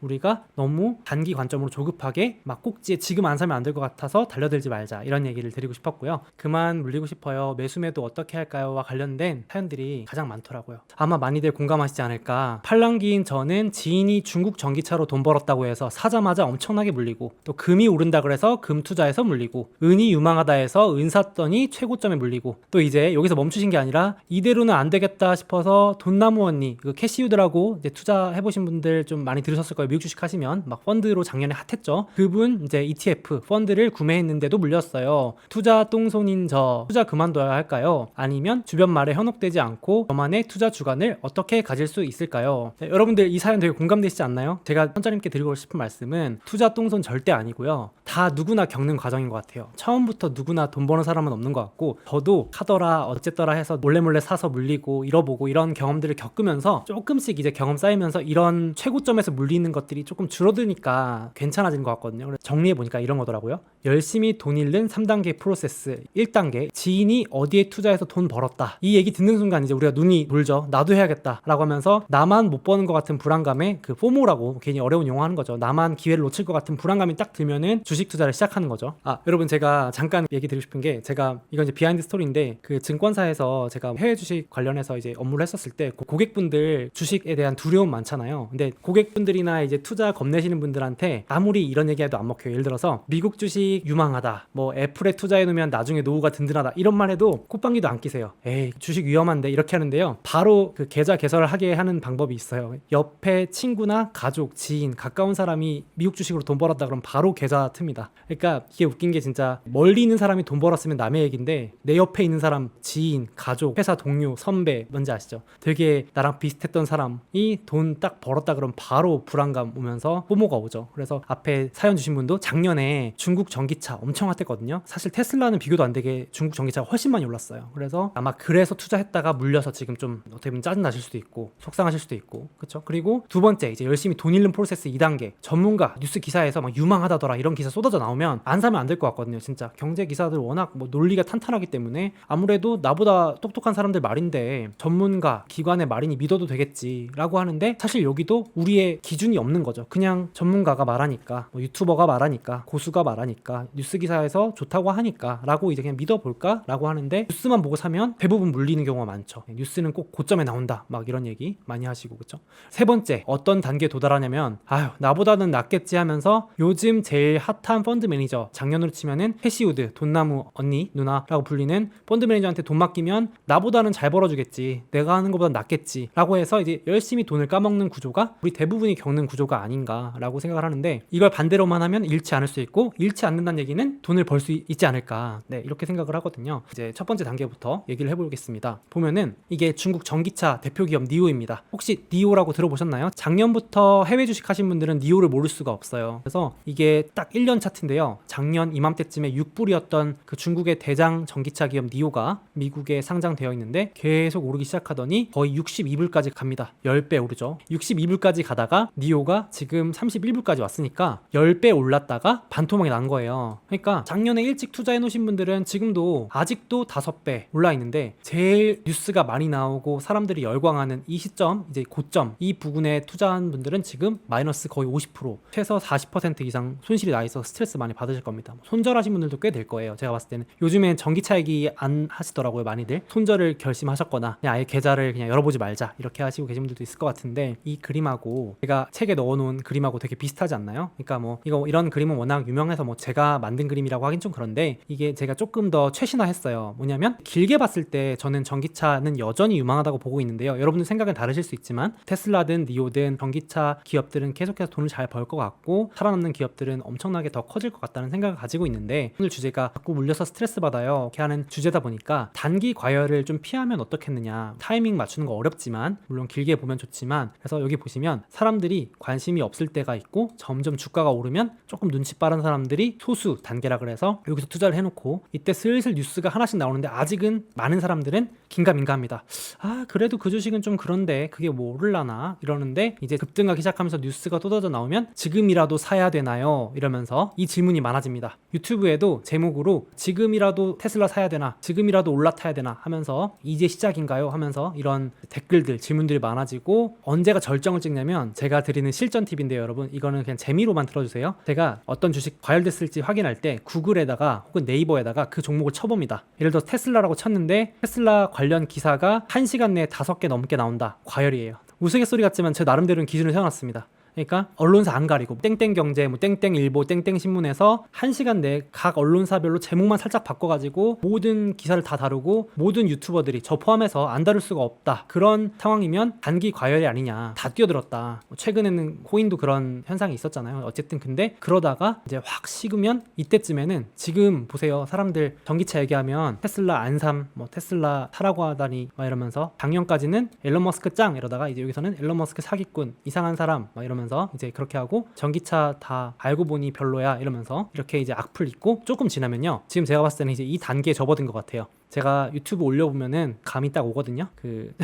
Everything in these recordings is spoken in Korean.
우리가 너무 단기 관점으로 조급하게 막 꼭지에 지금 안 사면 안 될 것 같아서 달려들지 말자, 이런 얘기를 드리고 싶었고요. 그만 물리고 싶어요, 매수매도 어떻게 할까요?와 관련된 사연들이 가장 많더라고요. 아마 많이들 공감하시지 않을까. 팔랑귀인 저는 지인이 중국 전기차로 돈 벌었다고 해서 사자마자 엄청나게 물리고, 또 금이 오른다 그래서 금 투자해서 물리고, 은이 유망하다 해서 은 샀더니 최고점에 물리고, 또 이제 여기서 멈추신 게 아니라 이대로는 안 되겠다 싶어서 돈나무 언니, 그 캐시우드라고 이제 투자해보신 분들 좀 많이 들으셨을 거예요. 미국 주식 하시면 막 펀드로 작년에 핫했죠. 그분 이제 ETF 펀드를 구매했는데도 물렸어요. 투자 똥손인 저 투자 그만둬야 할까요? 아니면 주변 말에 현혹되지 않고 저만의 투자 주관을 어떻게 가질 수 있을까요? 네, 여러분들 이 사연 되게 공감되시지 않나요? 제가 선자님께 드리고 싶은 말씀은 투자 똥손 절대 아니고요. 다 누구나 겪는 과정인 것 같아요. 처음부터 누구나 돈 버는 사람은 없는 것 같고, 저도 하더라 어쨌더라 해서 몰래 사서 물리고 잃어보고 이런 경험들을 겪으면서 조금씩 이제 경험 쌓이면서 이런 최고점에서 물리는 것들이 조금 줄어드니까 괜찮아지는 것 같거든요. 그래서 정리해보니까 이런 거더라고요. 열심히 돈 잃는 3단계 프로세스. 1단계, 지인이 어디에 투자해서 돈 벌었다. 이 얘기 듣는 순간 이제 우리가 눈이 돌죠. 나도 해야겠다 라고 하면서 나만 못 버는 것 같은 불안감에, 그 포모라고 괜히 어려운 용어 하는 거죠. 나만 기회를 놓칠 것 같은 불안감이 딱 들면은 주식 투자를 시작하는 거죠. 여러분, 제가 잠깐 얘기 드리고 싶은 게, 제가 이건 이제 비하인드 스토리인데, 그 증권사에서 제가 해외 주식 관련해서 이제 업무를 했었을 때 고객분들 주식에 대한 두려움 많잖아요. 근데 고객분들이나 이제 투자 겁내시는 분들한테 아무리 이런 얘기해도 안 먹혀요. 예를 들어서 미국 주식 유망하다, 뭐 애플에 투자해 놓으면 나중에 노후가 든든하다, 이런 말 해도 콧방귀도 안 끼세요. 에이, 주식 위험한데, 이렇게 하는데요. 바로 그 계좌 개설을 하게 하는 방법이 있어요. 옆에 친구나 가족, 지인, 가까운 사람이 미국 주식으로 돈 벌었다 그러면 바로 계좌 틉니다. 그러니까 이게 웃긴 게, 진짜 멀리 있는 사람이 돈 벌었으면 남의 얘기인데, 내 옆에 있는 사람, 지인, 가족, 회사 동료, 선배, 뭔지 아시죠? 되게 나랑 비슷했던 사람이 돈 딱 벌었다 그러면 바로 불안감 오면서 포모가 오죠. 그래서 앞에 사연 주신 분도 작년에 중국 전기차 엄청 핫했거든요. 사실 테슬라는 비교도 안 되게 중국 전기차가 훨씬 많이 올랐어요. 그래서 아마 그래서 투자했다가 물려서 지금 좀 어떻게 보면 짜증나실 수도 있고 속상하실 수도 있고, 그렇죠? 그리고 두 번째, 이제 열심히 돈 잃는 프로세스 2단계. 전문가 뉴스 기사에서 막 유망하다더라 이런 기사 쏟아져 나오면 안 사면 안 될 것 같거든요. 진짜 경제 기사들 워낙 뭐 논리가 탄탄하기 때문에 아무래도 나보다 똑똑한 사람들 말인데 전문가 기관의 말이니 믿어도 되겠지라고 하는데, 사실 여기도 우리의 기준이 없는 거죠. 그냥 전문가가 말하니까, 뭐 유튜버가 말하니까, 고수가 말하니까, 뉴스 기사에서 좋다고 하니까 라고 이제 그냥 믿어볼까 라고 하는데, 뉴스만 보고 사면 대부분 물리는 경우가 많죠. 뉴스는 꼭 고점에 나온다 막 이런 얘기 많이 하시고, 그렇죠? 세 번째, 어떤 단계에 도달하냐면, 아유 나보다는 낫겠지 하면서 요즘 제일 핫한 펀드 매니저, 작년으로 치면은 캐시우드, 돈나무 언니, 누나라고 불리는 펀드 매니저한테 돈 맡기면 나보다는 잘 벌어주겠지, 내가 하는 것보다 낫겠지 라고 해서 이제 열심히 돈을 까먹는 구조가 우리 대부분이 겪는 구조가 아닌가라고 생각을 하는데, 이걸 반대로만 하면 잃지 않을 수 있고, 잃지 않는다는 얘기는 돈을 벌 수 있지 않을까, 네, 이렇게 생각을 하거든요. 이제 첫 번째 단계부터 얘기를 해보겠습니다. 보면은 이게 중국 전기차 대표 기업 니오입니다. 혹시 니오라고 들어보셨나요? 작년부터 해외 주식 하신 분들은 니오를 모를 수가 없어요. 그래서 이게 딱 1년 차트인데요. 작년 이맘때쯤에 6불이었던 그 중국의 대장 전기차 기업 니오가 미국에 상장되어 있는데 계속 오르기 시작하더니 거의 62불까지 갑니다. 10배 오르죠. 62불까지 가다가 니오가 지금 31불까지 왔으니까 10배 올랐다가 반토막이 난 거예요. 그러니까 작년에 일찍 투자해 놓으신 분들은 지금도 아직도 5배 올라 있는데, 제일 뉴스가 많이 나오고 사람들이 열광하는 이 시점, 이제 고점, 이 부분에 투자한 분들은 지금 마이너스 거의 50%, 최소 40% 이상 손실이 나 있어서 스트레스 많이 받으실 겁니다. 손절하신 분들도 꽤 될 거예요. 제가 봤을 때는 요즘엔 전기차 얘기 안 하시더라고요. 많이들 손절을 결심하셨거나 그냥 아예 계좌를 그냥 열어보지 말자 이렇게 하시고 계신 분들도 있을 것 같은데, 이 그림하고 제가 책에 넣어놓은 그림하고 되게 비슷하지 않나요? 그러니까 뭐 이거 이런 그림은 워낙 유명해서 뭐 제가 만든 그림이라고 하긴 좀 그런데, 이게 제가 조금 더 최신화했어요. 뭐냐면 길게 봤을 때 저는 전기차는 여전히 유망하다고 보고 있는데요. 여러분들 생각은 다르실 수 있지만 테슬라든 니오든 전기차 기업들은 계속해서 돈을 잘 벌 것 같고, 살아남는 기업들은 엄청나게 더 커질 것 같다는 생각을 가지고 있는데, 오늘 주제가 자꾸 물려서 스트레스 받아요 이렇게 하는 주제다 보니까 단기 과열을 좀 피하면 어떻겠느냐. 타이밍 맞추는 거 어렵지만 물론 길게 보면 좋지만, 그래서 여기 보시면 사람들이 관심이 없을 때가 있고 점점 주가가 오르면 조금 눈치 빠른 사람들이 소수 단계라 그래서 여기서 투자를 해놓고, 이때 슬슬 뉴스가 하나씩 나오는데 아직은 많은 사람들은 긴가민가합니다. 아 그래도 그 주식은 좀 그런데 그게 뭐 오를라나 이러는데 이제 급등하기 시작하면서 뉴스가 쏟아져 나오면 지금이라도 사야 되나요? 이러면서 이 질문이 많아집니다. 유튜브에도 제목으로 지금이라도 테슬라 사야 되나, 지금이라도 올라타야 되나 하면서 이제 시작인가요? 하면서 이런 댓글들, 질문들이 많아지고 언제가 절정을 찍냐면 제가 드리는 실전 팁인데요, 여러분. 이거는 그냥 재미로만 들어주세요. 제가 어떤 주식 과열됐을지 확인할 때 구글에다가 혹은 네이버에다가 그 종목을 쳐봅니다. 예를 들어 테슬라라고 쳤는데 테슬라 관련 기사가 1시간 내에 5개 넘게 나온다. 과열이에요. 우스갯소리 같지만 제 나름대로는 기준을 세워놨습니다. 그러니까 언론사 안 가리고 땡땡경제, 뭐 땡땡일보, 땡땡신문에서 1시간 내에 각 언론사별로 제목만 살짝 바꿔가지고 모든 기사를 다 다루고 모든 유튜버들이 저 포함해서 안 다룰 수가 없다. 그런 상황이면 단기 과열이 아니냐. 다 뛰어들었다. 최근에는 코인도 그런 현상이 있었잖아요. 어쨌든 근데 그러다가 이제 확 식으면 이때쯤에는 지금 보세요. 사람들 전기차 얘기하면 테슬라 안삼, 뭐 테슬라 사라고 하다니 막 이러면서 작년까지는 일론 머스크 짱 이러다가 이제 여기서는 일론 머스크 사기꾼, 이상한 사람 막 이러면서 이제 그렇게 하고 전기차 다 알고 보니 별로야 이러면서 이렇게 이제 악플 있고 조금 지나면요. 지금 제가 봤을 때는 이제 이 단계에 접어든 것 같아요. 제가 유튜브 올려보면은 감이 딱 오거든요. 그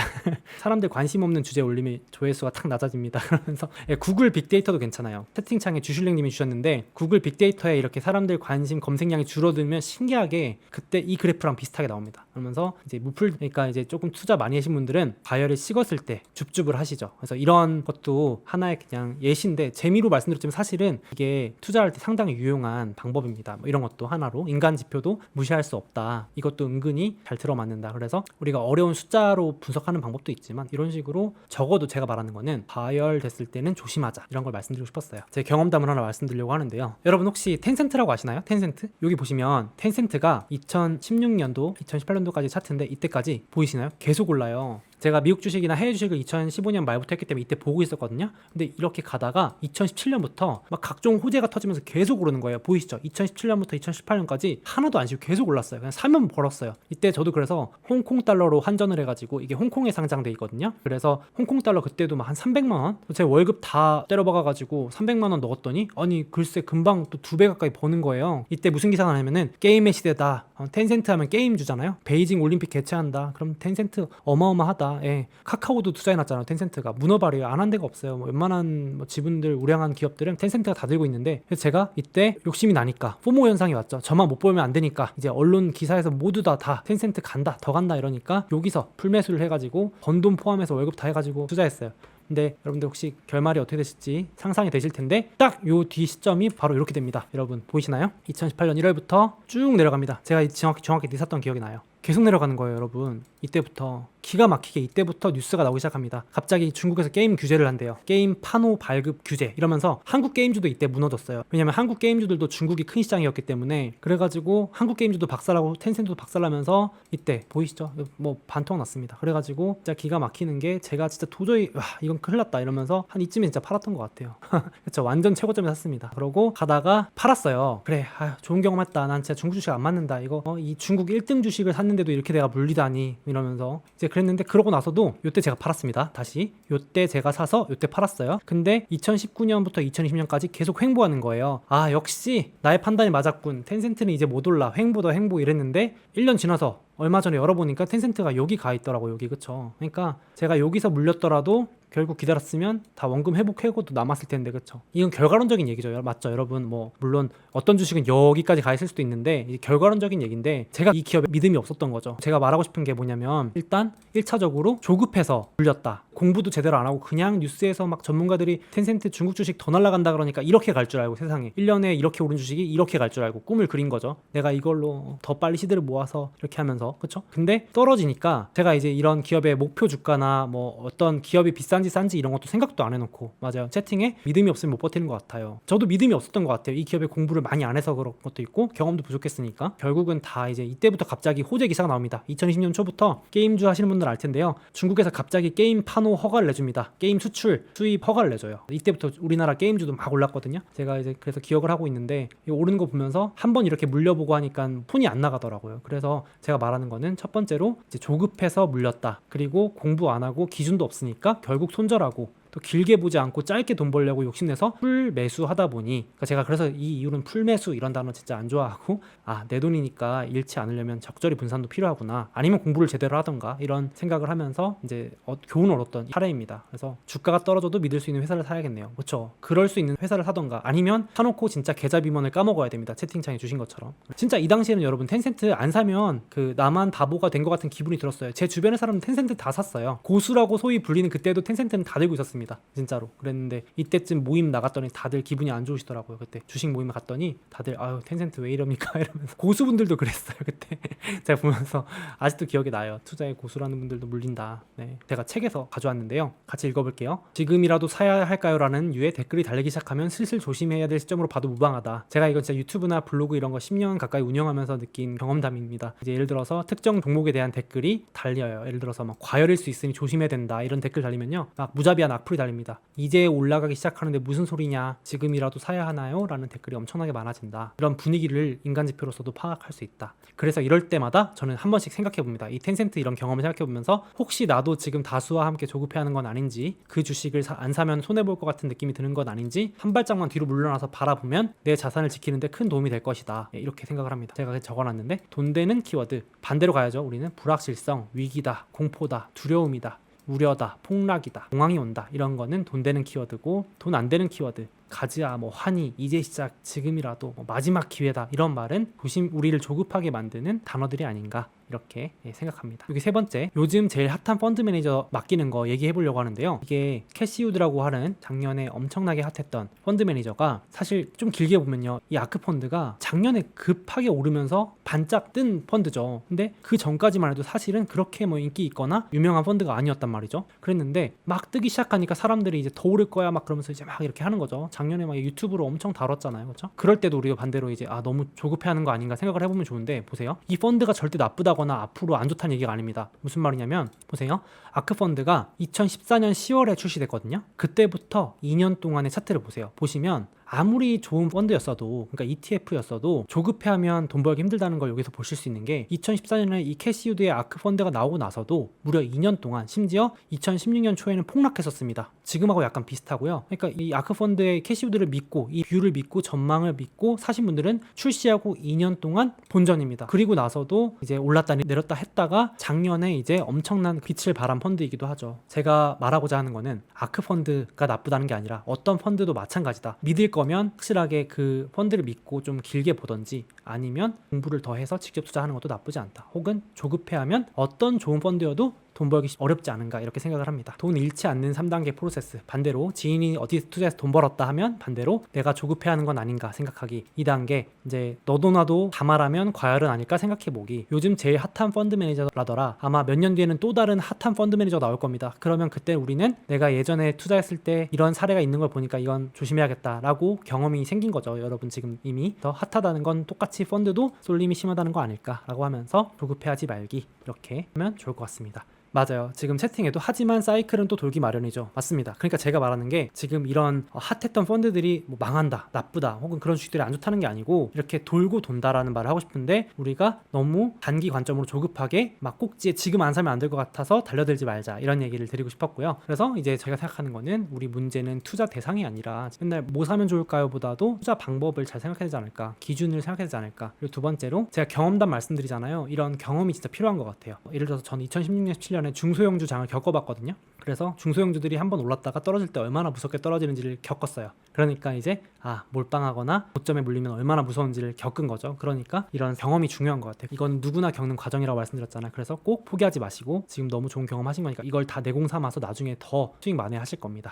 사람들 관심 없는 주제 올리면 조회수가 탁 낮아집니다. 그러면서 구글 빅데이터도 괜찮아요. 채팅창에 주실랭님이 주셨는데 구글 빅데이터에 이렇게 사람들 관심 검색량이 줄어들면 신기하게 그때 이 그래프랑 비슷하게 나옵니다. 그러면서 이제 무풀 그러니까 이제 조금 투자 많이 하신 분들은 과열이 식었을 때 줍줍을 하시죠. 그래서 이런 것도 하나의 그냥 예시인데 재미로 말씀드렸지만 사실은 이게 투자할 때 상당히 유용한 방법입니다. 뭐 이런 것도 하나로 인간 지표도 무시할 수 없다. 이것도 은근히 잘 들어맞는다. 그래서 우리가 어려운 숫자로 분석하는 방법도 있지만 이런 식으로 적어도 제가 말하는 거는 과열됐을 때는 조심하자 이런 걸 말씀드리고 싶었어요. 제 경험담을 하나 말씀드리려고 하는데요. 여러분 혹시 텐센트라고 아시나요? 텐센트? 여기 보시면 텐센트가 2016년도 2018년도까지 차트인데 이때까지 보이시나요? 계속 올라요. 제가 미국 주식이나 해외 주식을 2015년 말부터 했기 때문에 이때 보고 있었거든요. 근데 이렇게 가다가 2017년부터 막 각종 호재가 터지면서 계속 오르는 거예요. 보이시죠? 2017년부터 2018년까지 하나도 안 쉬고 계속 올랐어요. 그냥 사면 벌었어요. 이때 저도 그래서 홍콩 달러로 환전을 해가지고 이게 홍콩에 상장돼 있거든요. 그래서 홍콩 달러 그때도 막 한 300만 원? 제 월급 다 때려박아가지고 300만 원 넣었더니 아니 글쎄 금방 또 2배 가까이 버는 거예요. 이때 무슨 기사가 나냐면은 게임의 시대다. 텐센트 하면 게임 주잖아요. 베이징 올림픽 개최한다. 그럼 텐센트 어마어마하다. 예, 카카오도 투자해놨잖아요. 텐센트가 문어발이에요. 안 한 데가 없어요. 뭐 웬만한 뭐 지분들 우량한 기업들은 텐센트가 다 들고 있는데 그래서 제가 이때 욕심이 나니까 포모 현상이 왔죠. 저만 못 보면 안 되니까 이제 언론 기사에서 모두 다 텐센트 간다 더 간다 이러니까 여기서 풀매수를 해가지고 번 돈 포함해서 월급 다 해가지고 투자했어요. 근데 여러분들 혹시 결말이 어떻게 되실지 상상이 되실 텐데 딱 요 뒤 시점이 바로 이렇게 됩니다. 여러분 보이시나요? 2018년 1월부터 쭉 내려갑니다. 제가 정확히 샀던 기억이 나요. 계속 내려가는 거예요, 여러분. 이때부터 기가 막히게 이때부터 뉴스가 나오기 시작합니다. 갑자기 중국에서 게임 규제를 한대요. 게임 판호 발급 규제 이러면서 한국 게임주도 이때 무너졌어요. 왜냐면 한국 게임주들도 중국이 큰 시장이었기 때문에 그래가지고 한국 게임주도 박살나고 텐센트도 박살나면서 이때 보이시죠? 뭐 반토막 났습니다. 그래가지고 진짜 기가 막히는 게 제가 진짜 도저히 와 이건 큰일 났다 이러면서 한 이쯤에 진짜 팔았던 것 같아요. 그쵸 완전 최고점에 샀습니다. 그러고 가다가 팔았어요. 그래 좋은 경험했다. 난 진짜 중국 주식 안 맞는다. 이거 이 중국 1등 주식을 샀는데도 이렇게 내가 물리다니 이러면서 이제 그랬는데 그러고 나서도 요때 제가 팔았습니다. 다시 요때 제가 사서 요때 팔았어요. 근데 2019년부터 2020년까지 계속 횡보하는 거예요. 아 역시 나의 판단이 맞았군. 텐센트는 이제 못 올라. 횡보다 횡보 이랬는데 1년 지나서 얼마 전에 열어보니까 텐센트가 여기 가 있더라고. 여기 그쵸. 그러니까 제가 여기서 물렸더라도 결국 기다렸으면 다 원금 회복하고도 남았을 텐데 그쵸. 이건 결과론적인 얘기죠. 맞죠 여러분. 뭐 물론 어떤 주식은 여기까지 가 있을 수도 있는데 이게 결과론적인 얘기인데 제가 이 기업에 믿음이 없었던 거죠. 제가 말하고 싶은 게 뭐냐면 일단 1차적으로 조급해서 물렸다. 공부도 제대로 안 하고 그냥 뉴스에서 막 전문가들이 텐센트 중국 주식 더 날아간다 그러니까 이렇게 갈 줄 알고 세상에 1년에 이렇게 오른 주식이 이렇게 갈 줄 알고 꿈을 그린 거죠. 내가 이걸로 더 빨리 시대를 모아서 이렇게 하면서 그쵸? 근데 떨어지니까 제가 이제 이런 기업의 목표 주가나 뭐 어떤 기업이 비싼지 싼지 이런 것도 생각도 안 해놓고 맞아요. 채팅에 믿음이 없으면 못 버티는 것 같아요. 저도 믿음이 없었던 것 같아요. 이 기업의 공부를 많이 안 해서 그런 것도 있고 경험도 부족했으니까 결국은 다 이제 이때부터 갑자기 호재 기사가 나옵니다. 2020년 초부터 게임주 하시는 분들 알 텐데요. 중국에서 갑자기 게임 판호 허가를 내줍니다. 게임 수출 수입 허가를 내줘요. 이때부터 우리나라 게임주도 막 올랐거든요. 제가 이제 그래서 기억을 하고 있는데 이거 오르는 거 보면서 한번 이렇게 물려보고 하니까 폰이 안 나가더라고요. 그래서 제가 말하는 거는 첫 번째로 이제 조급해서 물렸다. 그리고 공부 안 하고 기준도 없으니까 결국 손절하고 또 길게 보지 않고 짧게 돈 벌려고 욕심내서 풀 매수하다 보니, 그러니까 제가 그래서 이 이유는 풀 매수 이런 단어 진짜 안 좋아하고, 내 돈이니까 잃지 않으려면 적절히 분산도 필요하구나, 아니면 공부를 제대로 하던가, 이런 생각을 하면서 이제 교훈을 얻었던 사례입니다. 그래서 주가가 떨어져도 믿을 수 있는 회사를 사야겠네요. 그렇죠. 그럴 수 있는 회사를 사던가, 아니면 사놓고 진짜 계좌 비번을 까먹어야 됩니다. 채팅창에 주신 것처럼. 진짜 이 당시에는 여러분 텐센트 안 사면 나만 바보가 된 것 같은 기분이 들었어요. 제 주변의 사람은 텐센트 다 샀어요. 고수라고 소위 불리는 그때도 텐센트는 다 들고 있었습니다. 진짜로. 그랬는데 이때쯤 모임 나갔더니 다들 기분이 안 좋으시더라고요. 그때 주식 모임에 갔더니 다들 텐센트 왜 이럽니까? 이러면서. 고수분들도 그랬어요. 그때 제가 보면서 아직도 기억이 나요. 투자에 고수라는 분들도 물린다. 네, 제가 책에서 가져왔는데요. 같이 읽어볼게요. 지금이라도 사야 할까요? 라는 유의 댓글이 달리기 시작하면 슬슬 조심해야 될 시점으로 봐도 무방하다. 제가 이건 진짜 유튜브나 블로그 이런 거 10년 가까이 운영하면서 느낀 경험담입니다. 이제 예를 들어서 특정 종목에 대한 댓글이 달려요. 예를 들어서 막 과열일 수 있으니 조심해야 된다, 이런 댓글 달리면요, 막 무자비한 악플이 달립니다. 이제 올라가기 시작하는데 무슨 소리냐, 지금이라도 사야 하나요? 라는 댓글이 엄청나게 많아진다. 이런 분위기를 인간지표로서도 파악할 수 있다. 그래서 이럴 때마다 저는 한 번씩 생각해 봅니다. 이 텐센트 이런 경험을 생각해 보면서 혹시 나도 지금 다수와 함께 조급해하는 건 아닌지, 그 주식을 안 사면 손해볼 것 같은 느낌이 드는 건 아닌지 한 발짝만 뒤로 물러나서 바라보면 내 자산을 지키는데 큰 도움이 될 것이다. 이렇게 생각을 합니다. 제가 적어놨는데, 돈 되는 키워드 반대로 가야죠. 우리는 불확실성, 위기다, 공포다, 두려움이다, 우려다, 폭락이다, 공황이 온다, 이런 거는 돈 되는 키워드고, 돈 안 되는 키워드, 가즈아, 환희, 이제 시작, 지금이라도, 마지막 기회다, 이런 말은 우리를 조급하게 만드는 단어들이 아닌가, 이렇게 생각합니다. 여기 세 번째, 요즘 제일 핫한 펀드 매니저 맡기는 거 얘기해 보려고 하는데요. 이게 캐시우드라고 하는 작년에 엄청나게 핫했던 펀드 매니저가, 사실 좀 길게 보면요, 이 아크 펀드가 작년에 급하게 오르면서 반짝 뜬 펀드죠. 근데 그 전까지만 해도 사실은 그렇게 인기 있거나 유명한 펀드가 아니었단 말이죠. 그랬는데 막 뜨기 시작하니까 사람들이 이제 더 오를 거야 막 그러면서 이제 막 이렇게 하는 거죠. 작년에 막 유튜브로 엄청 다뤘잖아요. 그렇죠? 그럴 때도 우리가 반대로 이제 너무 조급해하는 거 아닌가 생각을 해보면 좋은데, 보세요. 이 펀드가 절대 나쁘다거나 앞으로 안 좋다는 얘기가 아닙니다. 무슨 말이냐면, 보세요. 아크 펀드가 2014년 10월에 출시됐거든요. 그때부터 2년 동안의 차트를 보세요. 보시면 아무리 좋은 펀드였어도, 그러니까 ETF였어도 조급해하면 돈 벌기 힘들다는 걸 여기서 보실 수 있는 게, 2014년에 이 캐시우드의 아크 펀드가 나오고 나서도 무려 2년 동안, 심지어 2016년 초에는 폭락했었습니다. 지금하고 약간 비슷하고요. 그러니까 이 아크 펀드의 캐시우드를 믿고, 이 뷰를 믿고, 전망을 믿고 사신 분들은 출시하고 2년 동안 본전입니다. 그리고 나서도 이제 올랐다 내렸다 했다가 작년에 이제 엄청난 빛을 발한 펀드이기도 하죠. 제가 말하고자 하는 거는, 아크 펀드가 나쁘다는 게 아니라 어떤 펀드도 마찬가지다. 믿을 거면 확실하게 그 펀드를 믿고 좀 길게 보던지, 아니면 공부를 더 해서 직접 투자하는 것도 나쁘지 않다. 혹은 조급해하면 어떤 좋은 펀드여도 돈 벌기 어렵지 않은가, 이렇게 생각을 합니다. 돈 잃지 않는 3단계 프로세스. 반대로 지인이 어디 투자해서 돈 벌었다 하면 반대로 내가 조급해하는 건 아닌가 생각하기. 2단계, 이제 너도 나도 다 말하면 과열은 아닐까 생각해보기. 요즘 제일 핫한 펀드 매니저라더라. 아마 몇 년 뒤에는 또 다른 핫한 펀드 매니저가 나올 겁니다. 그러면 그때 우리는 내가 예전에 투자했을 때 이런 사례가 있는 걸 보니까 이건 조심해야겠다라고 경험이 생긴 거죠. 여러분 지금 이미 더 핫하다는 건 똑같이 펀드도 쏠림이 심하다는 거 아닐까라고 하면서 조급해하지 말기, 이렇게 하면 좋을 것 같습니다. 맞아요. 지금 채팅에도 하지만 사이클은 또 돌기 마련이죠. 맞습니다. 그러니까 제가 말하는 게, 지금 이런 핫했던 펀드들이 망한다, 나쁘다, 혹은 그런 주식들이 안 좋다는 게 아니고, 이렇게 돌고 돈다라는 말을 하고 싶은데, 우리가 너무 단기 관점으로 조급하게 막 꼭지에 지금 안 사면 안 될 것 같아서 달려들지 말자, 이런 얘기를 드리고 싶었고요. 그래서 이제 제가 생각하는 거는, 우리 문제는 투자 대상이 아니라 맨날 뭐 사면 좋을까요 보다도 투자 방법을 잘 생각해야 되지 않을까, 기준을 생각해야 되지 않을까. 그리고 두 번째로, 제가 경험담 말씀드리잖아요. 이런 경험이 진짜 필요한 것 같아요. 예를 들어서 저는 2016년 17년에 중소형주 장을 겪어봤거든요. 그래서 중소형주들이 한번 올랐다가 떨어질 때 얼마나 무섭게 떨어지는지를 겪었어요. 그러니까 이제 몰빵하거나 고점에 물리면 얼마나 무서운지를 겪은 거죠. 그러니까 이런 경험이 중요한 것 같아요. 이건 누구나 겪는 과정이라고 말씀드렸잖아요. 그래서 꼭 포기하지 마시고, 지금 너무 좋은 경험 하신 거니까 이걸 다 내공 삼아서 나중에 더 수익 만회하실 겁니다.